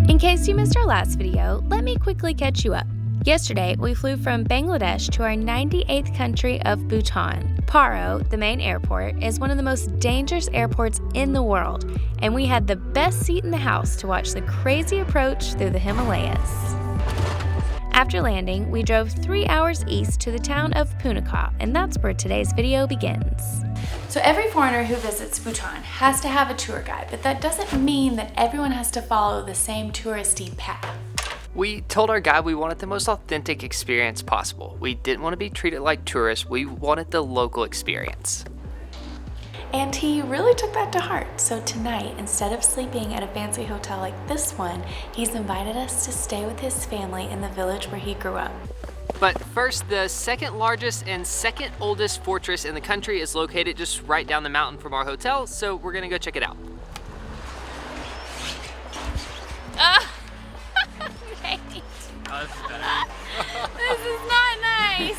In case you missed our last video, let me quickly catch you up. Yesterday, we flew from Bangladesh to our 98th country of Bhutan. Paro, the main airport, is one of the most dangerous airports in the world, and we had the best seat in the house to watch the crazy approach through the Himalayas. After landing, we drove 3 hours east to the town of Punakha, and that's where today's video begins. So every foreigner who visits Bhutan has to have a tour guide, but that doesn't mean that everyone has to follow the same touristy path. We told our guide we wanted the most authentic experience possible. We didn't want to be treated like tourists, we wanted the local experience. And he really took that to heart. So tonight, instead of sleeping at a fancy hotel like this one, he's invited us to stay with his family in the village where he grew up. But first, the second largest and second oldest fortress in the country is located just right down the mountain from our hotel, so we're gonna go check it out. Great. This is not nice.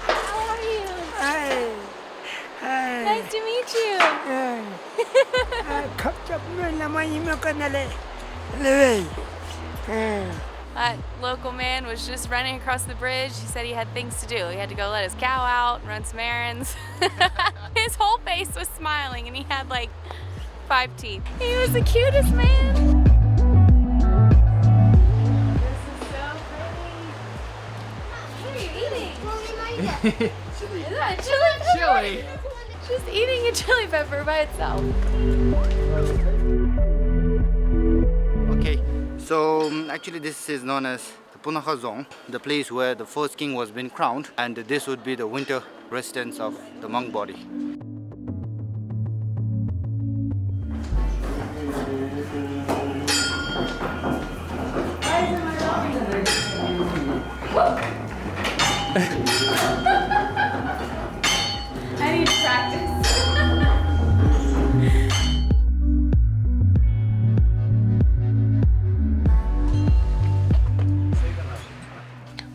How are you? Hi. Hi. Nice to meet you. That local man was just running across the bridge. He said he had things to do. He had to go let his cow out and run some errands. His whole face was smiling and he had like 5 teeth. He was the cutest man. Is that a chili pepper? Chili. Just eating a chili pepper by itself. Okay, so actually this is known as the Punakha zone, the place where the first king was been crowned, and this would be the winter residence of the monk body. I need practice.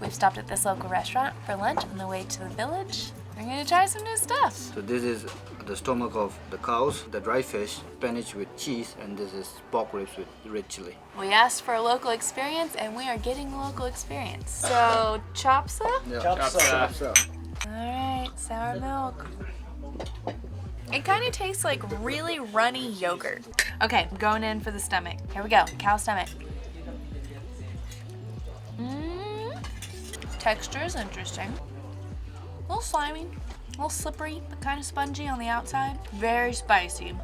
We've stopped at this local restaurant for lunch on the way to the village. We're gonna try some new stuff. So this is the stomach of the cows, the dry fish, spinach with cheese, and this is pork ribs with red chili. We asked for a local experience and we are getting a local experience. So, chopsa? Yeah. Chopsa. Alright, sour milk. It kind of tastes like really runny yogurt. Okay, going in for the stomach. Here we go, cow stomach. Texture is interesting. A little slimy, a little slippery, but kind of spongy on the outside. Very spicy.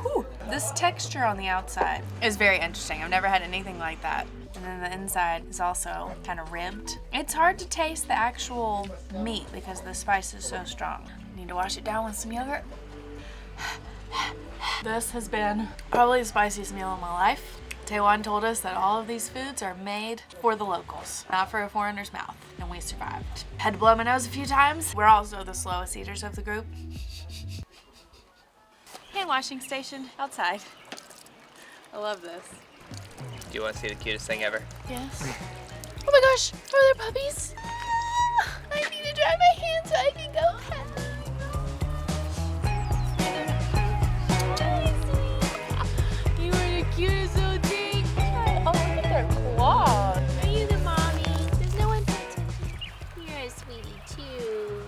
Whew. This texture on the outside is very interesting. I've never had anything like that. And then the inside is also kind of ribbed. It's hard to taste the actual meat because the spice is so strong. Need to wash it down with some yogurt. This has been probably the spiciest meal of my life. Taiwan told us that all of these foods are made for the locals, not for a foreigner's mouth, and we survived. Had to blow my nose a few times. We're also the slowest eaters of the group. Hand washing station outside. I love this. Do you want to see the cutest thing ever? Yes. Oh my gosh, are there puppies? I need to dry my hands so I can go home. You are the cutest little thing. Oh, look at their claws. Are you the mommy? Does no one pay attention? You're a sweetie too.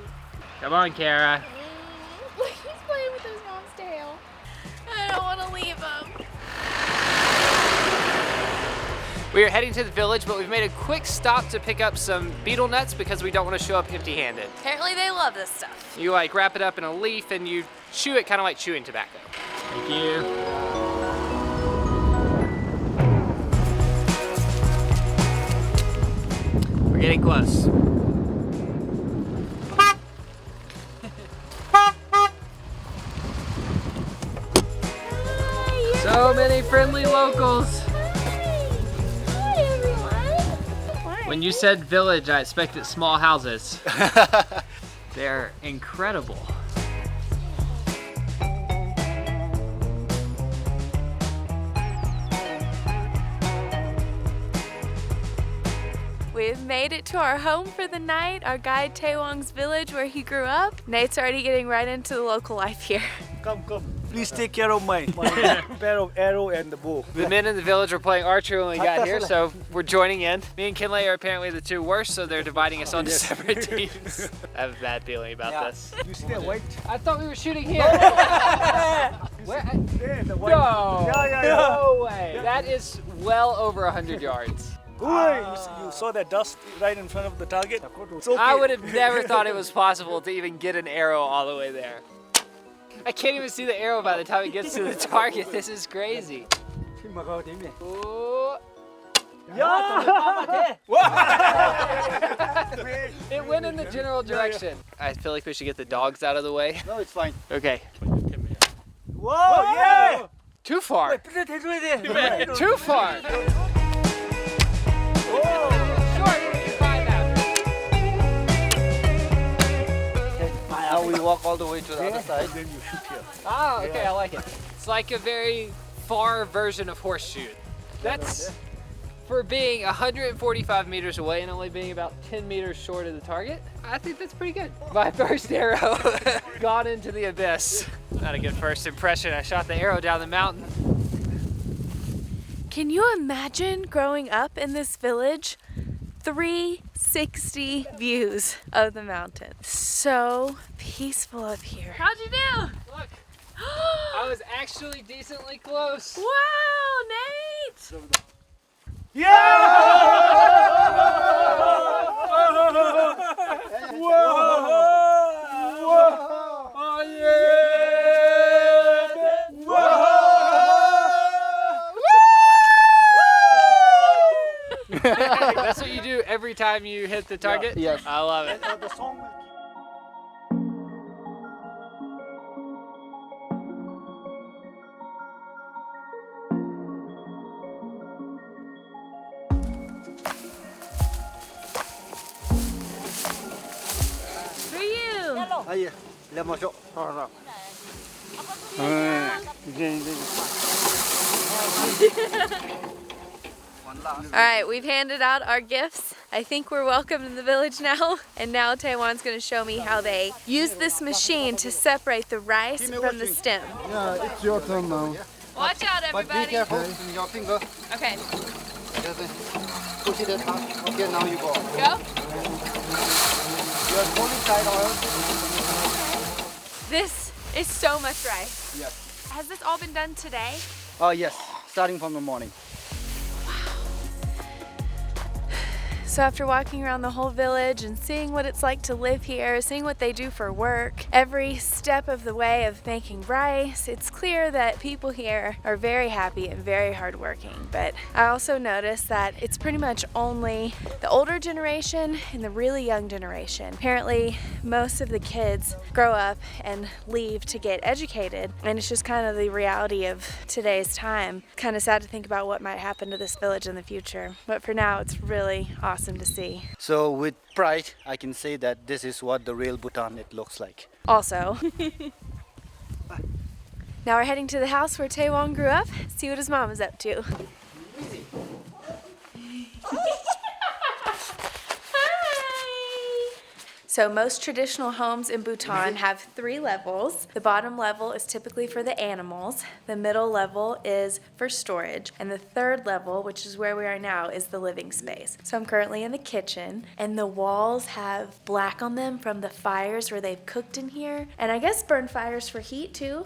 Come on, Kara. He's playing with his mom's tail. I don't want to leave them. We are heading to the village, but we've made a quick stop to pick up some beetle nuts because we don't want to show up empty-handed. Apparently they love this stuff. You like wrap it up in a leaf and you chew it kind of like chewing tobacco. Thank you. We're getting close. So many friendly locals. Hi everyone. When you said village, I expected small houses. They're incredible. We've made it to our home for the night, our guide Taewong's village where he grew up. Nate's already getting right into the local life here. Come. Please take care of my pair of arrow and the bow. The men in the village were playing archery when we got here, so we're joining in. Me and Kinley are apparently the two worst, so they're dividing us onto separate teams. I have a bad feeling about this. You see that white? I thought we were shooting here. Where? There, the white. No, Yeah. no way. That is well over 100 yards. Ooyy, you saw that dust right in front of the target? It's okay. I would have never thought it was possible to even get an arrow all the way there. I can't even see the arrow by the time it gets to the target. This is crazy. Ooh. Yeah. It went in the general direction. I feel like we should get the dogs out of the way. No, it's fine. Okay. Whoa, yeah. Too far. Too far. Now we walk all the way to the other side. Then you shoot here. Ah, okay, I like it. It's like a very far version of horseshoe. That's for being 145 meters away and only being about 10 meters short of the target. I think that's pretty good. My first arrow gone into the abyss. Not a good first impression. I shot the arrow down the mountain. Can you imagine growing up in this village? 360 views of the mountain. So peaceful up here. How'd you do? Look, I was actually decently close. Wow, Nate! That's what you do every time you hit the target? Yeah, yes. I love it. The song will For you! Ah, yeah. Let me show. All right, we've handed out our gifts. I think we're welcome in the village now. And now Taewon's gonna show me how they use this machine to separate the rice from the stem. Yeah, it's your turn now. Watch out, But be everybody. careful in your finger. Okay, Just push it hard. Okay, now you go. go. You are fully tied oil. This is so much rice. Yes. Has this all been done today? Oh, yes. Starting from the morning. So after walking around the whole village and seeing what it's like to live here, seeing what they do for work, every step of the way of making rice, it's clear that people here are very happy and very hardworking. But I also noticed that it's pretty much only the older generation and the really young generation. Apparently, most of the kids grow up and leave to get educated, and it's just kind of the reality of today's time. Kind of sad to think about what might happen to this village in the future. But for now, it's really awesome to see. So with pride, I can say that this is what the real Bhutan it looks like. Also. Now we're heading to the house where Taewong grew up, see what his mom is up to. So most traditional homes in Bhutan have 3 levels. The bottom level is typically for the animals, the middle level is for storage, and the 3rd level, which is where we are now, is the living space. So I'm currently in the kitchen, and the walls have black on them from the fires where they've cooked in here, and I guess burn fires for heat too.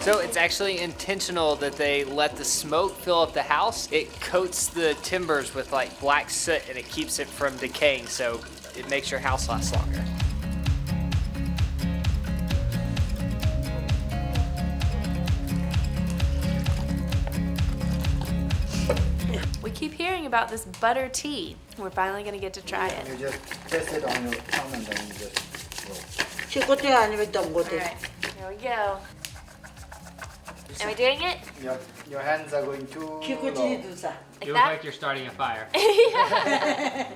So it's actually intentional that they let the smoke fill up the house. It coats the timbers with like black soot and it keeps it from decaying, so it makes your house last longer. We keep hearing about this butter tea. We're finally gonna get to try it. You just test it on your thumb and then you just roll. 치고대 아니면 All 덤고대. right, here we go. Am I doing it? Your hands are going too 치고지 low. 두사. Like that? you're starting a fire.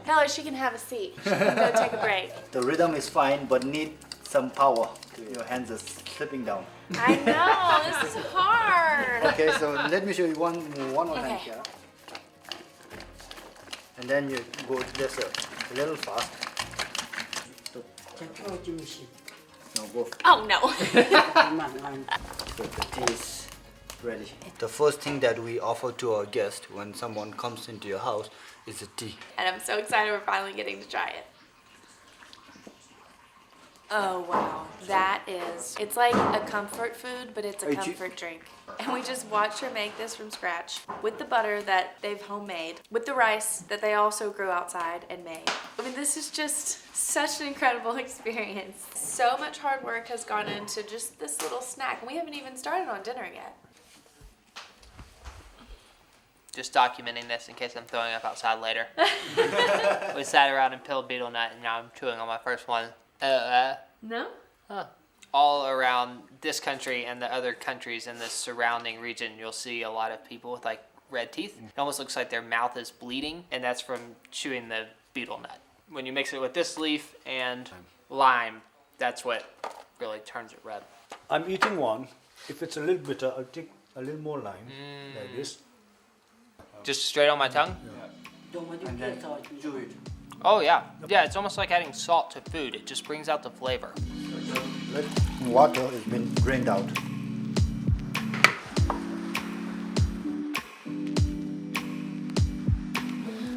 Tell her she can have a seat. She can go take a break. The rhythm is fine, but need some power. Your hands are slipping down. I know, this is hard. Okay, so let me show you one more hand Okay. here. And then you go just a little fast. No, go. Oh no. So the tea is ready. The first thing that we offer to our guest when someone comes into your house is a tea. And I'm so excited we're finally getting to try it. Oh wow, that is, it's like a comfort food, but it's a comfort drink. And we just watched her make this from scratch with the butter that they've homemade, with the rice that they also grew outside and made. I mean, this is just such an incredible experience. So much hard work has gone into just this little snack. We haven't even started on dinner yet. Just documenting this in case I'm throwing up outside later. We sat around and peeled beetle nut, and now I'm chewing on my first one. No? All around this country and the other countries in the surrounding region, you'll see a lot of people with like red teeth. It almost looks like their mouth is bleeding, and that's from chewing the beetle nut. When you mix it with this leaf and lime, that's what really turns it red. I'm eating one. If it's a little bitter, I'll take a little more lime, like this. Just straight on my tongue? And then chew it. Oh yeah. Yeah, it's almost like adding salt to food. It just brings out the flavor. Water has been drained out.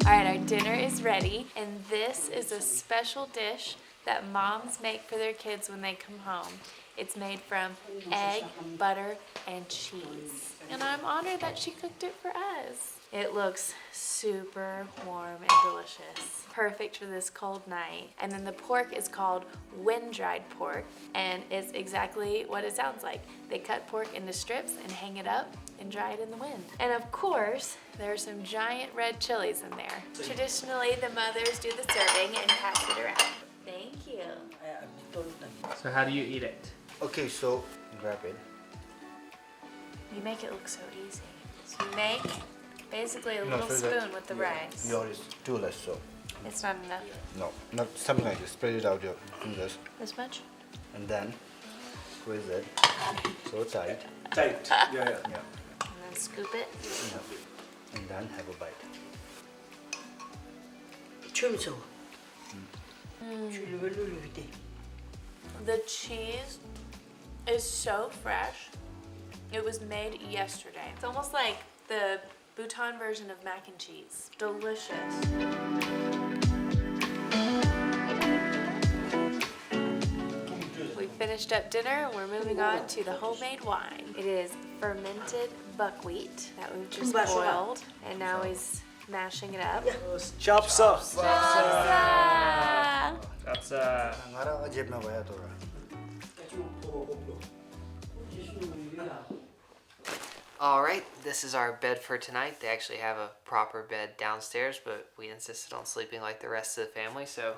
All right, our dinner is ready, and this is a special dish that moms make for their kids when they come home. It's made from egg, butter, and cheese. And I'm honored that she cooked it for us. It looks super warm and delicious. Perfect for this cold night. And then the pork is called wind-dried pork, and it's exactly what it sounds like. They cut pork into strips and hang it up and dry it in the wind. And of course, there are some giant red chilies in there. Traditionally, the mothers do the serving and pass it around. Thank you. So how do you eat it? Okay, so grab it. You make it look so easy. So you make basically a little spoon with the rice. Yours is too less, so It's not enough. no, not something like this. Spread it out your fingers, This much? and then squeeze it so tight. Tight. Yeah. And then scoop it. And then have a bite. The cheese is so fresh. It was made yesterday. It's almost like the Bhutan version of mac and cheese. Delicious. We finished up dinner and we're moving on to the homemade wine. It is fermented buckwheat that we've just boiled, and now he's mashing it up. Chops up. That's All right, this is our bed for tonight. They actually have a proper bed downstairs, but we insisted on sleeping like the rest of the family, so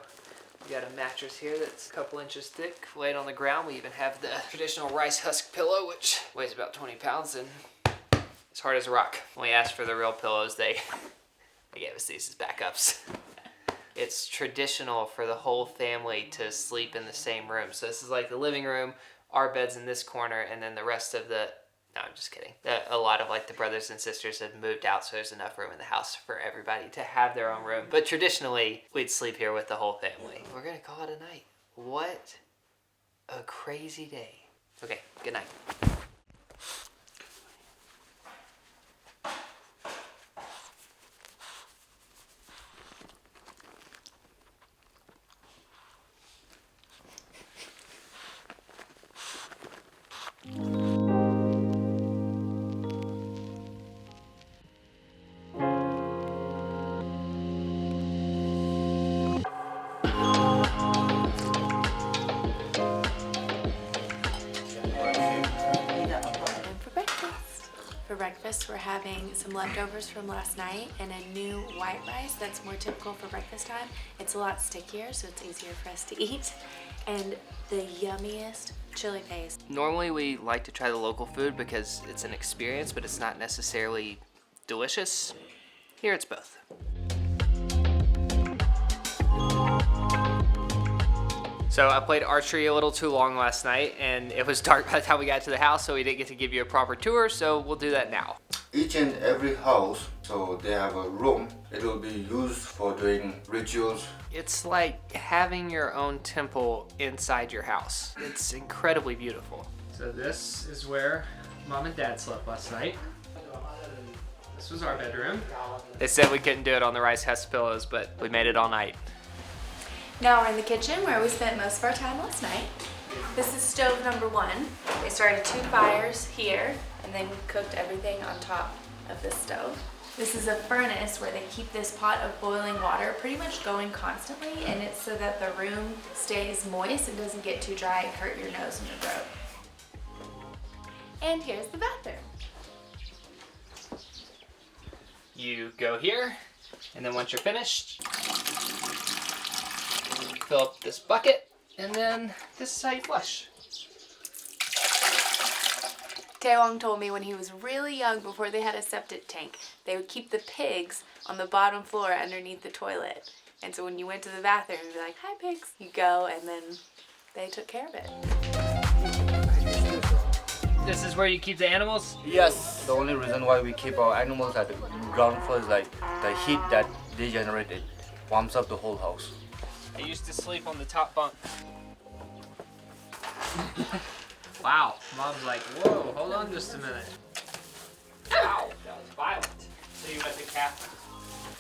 we got a mattress here that's a couple inches thick, laid on the ground. We even have the traditional rice husk pillow, which weighs about 20 pounds and it's hard as a rock. When we asked for the real pillows, they gave us these as backups. It's traditional for the whole family to sleep in the same room. So this is like the living room, our bed's in this corner, and then the rest of the, no, I'm just kidding. A lot of like the brothers and sisters have moved out, so there's enough room in the house for everybody to have their own room. But traditionally, we'd sleep here with the whole family. We're gonna call it a night. What a crazy day. Okay, good night. For breakfast, we're having some leftovers from last night and a new white rice that's more typical for breakfast time. It's a lot stickier, so it's easier for us to eat. And the yummiest chili paste. Normally we like to try the local food because it's an experience, but it's not necessarily delicious. Here it's both. So I played archery a little too long last night, and it was dark by the time we got to the house, so we didn't get to give you a proper tour, so we'll do that now. Each and every house, so they have a room. It will be used for doing rituals. It's like having your own temple inside your house. It's incredibly beautiful. So this is where Mom and Dad slept last night. This was our bedroom. They said we couldn't do it on the rice husk pillows, but we made it all night. Now we're in the kitchen where we spent most of our time last night. This is stove number 1. They started 2 fires here and then cooked everything on top of this stove. This is a furnace where they keep this pot of boiling water pretty much going constantly, and it's so that the room stays moist and doesn't get too dry and hurt your nose and your throat. And here's the bathroom. You go here, and then once you're finished, fill up this bucket, and then this is how you flush. Taewong told me when he was really young, before they had a septic tank, they would keep the pigs on the bottom floor underneath the toilet. And so when you went to the bathroom, you'd be like, "Hi, pigs." You go, and then they took care of it. This is where you keep the animals? Yes. The only reason why we keep our animals at the ground floor is like the heat that they generate, it warms up the whole house. I used to sleep on the top bunk. Wow, Mom's like, whoa, hold on just a minute. Wow, that was violent. So you let the calf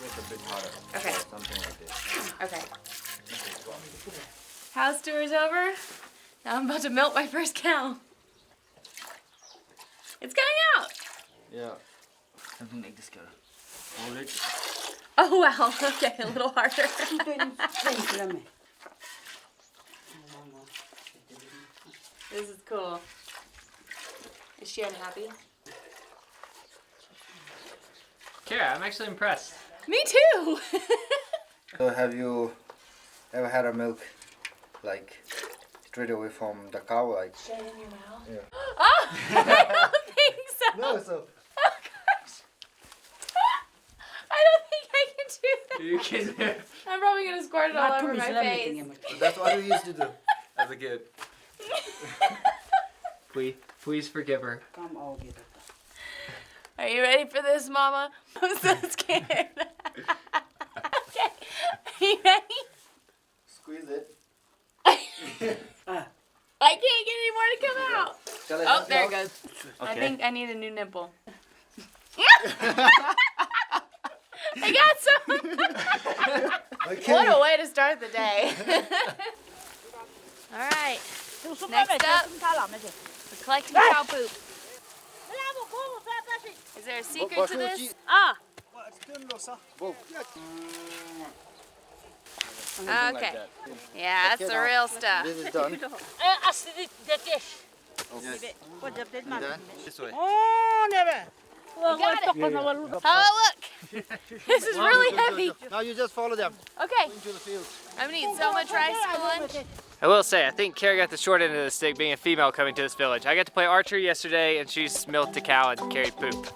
It's a bit harder. Okay. Something like this. Okay. House tour's over. Now I'm about to milk my first cow. It's coming out. Yeah. Something like this, Kara. Hold it. Oh wow. Okay, a little harder. This is cool. Is she unhappy? Kara, I'm actually impressed. Me too. So have you ever had a milk like straight away from the cow, like? Straight in your mouth? Yeah. Oh, I don't think so. No, so. Oh gosh. I don't think I can do that. You kidding? I'm probably gonna squirt it all over my face. That's what we used to do as a kid. Please forgive her. Are you ready for this, Mama? I'm so scared. Okay. Are you ready? Squeeze it. I can't get any more to come out. Shall I Oh, help there you it out? goes. I think I need a new nipple. I got some. Okay. What a way to start the day. All right. Next up, we're collecting cow poop. Is there a secret to this? Ah. Okay. Yeah, that's the real stuff. This is done. Yes. Done. This way. You got it. How it look? This is really heavy. Now you just follow them Okay. into the field. I'm gonna eat so much rice for lunch. I will say, I think Kara got the short end of the stick being a female coming to this village. I got to play archery yesterday and she's milked a cow and carried poop.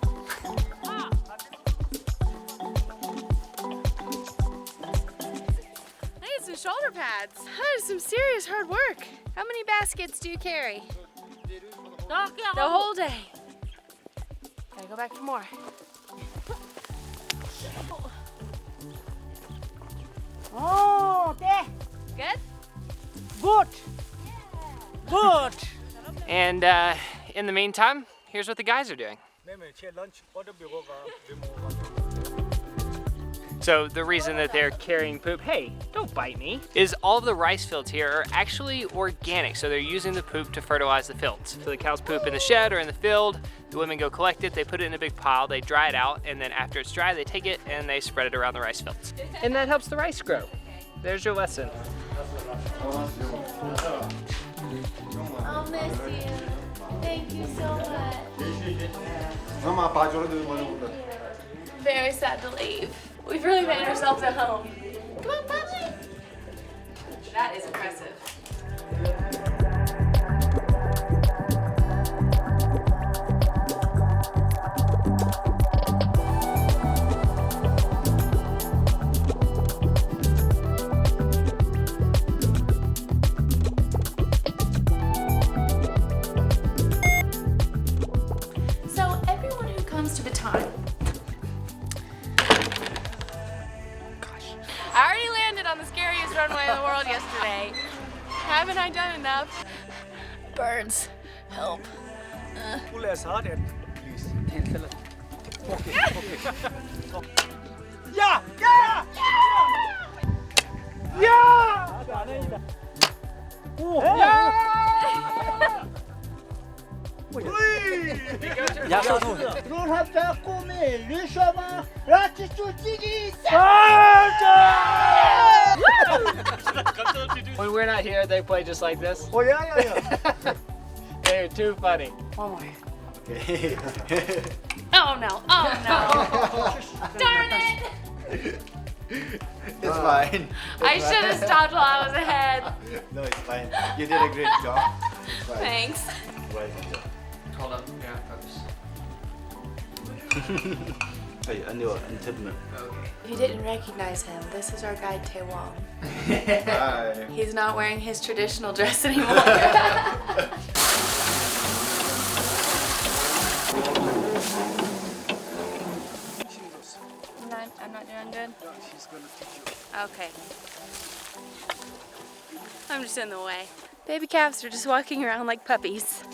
I need some shoulder pads. That is some serious hard work. How many baskets do you carry? The whole day. Gotta go back for more. Oh, there. Good? Good. Good. And in the meantime, here's what the guys are doing. So the reason that they're carrying poop, hey, don't bite me, is all of the rice fields here are actually organic. So they're using the poop to fertilize the fields. So the cows poop in the shed or in the field, the women go collect it, they put it in a big pile, they dry it out, and then after it's dry, they take it and they spread it around the rice fields. And that helps the rice grow. There's your lesson. I'll miss you. Thank you so much. Very sad to leave. We've really made ourselves at home. Come on, Bubby. That is impressive. runway in the world yesterday. Haven't I done enough? Birds, help. Pull as hard and please. Okay. Yeah! Yeah! Yeah! When we're not here, they play just like this. Oh yeah. They're too funny. One more. Oh no, oh no. Darn it! It's fine. I should have stopped while I was ahead. No, it's fine. You did a great job. It's fine. Thanks. Right. Hold up. Yeah, focus. Hey, and your internet. Okay. If you didn't recognize him, this is our guide Tae Wong. Hi. He's not wearing his traditional dress anymore. I'm not doing good? Okay. I'm just in the way. Baby calves are just walking around like puppies.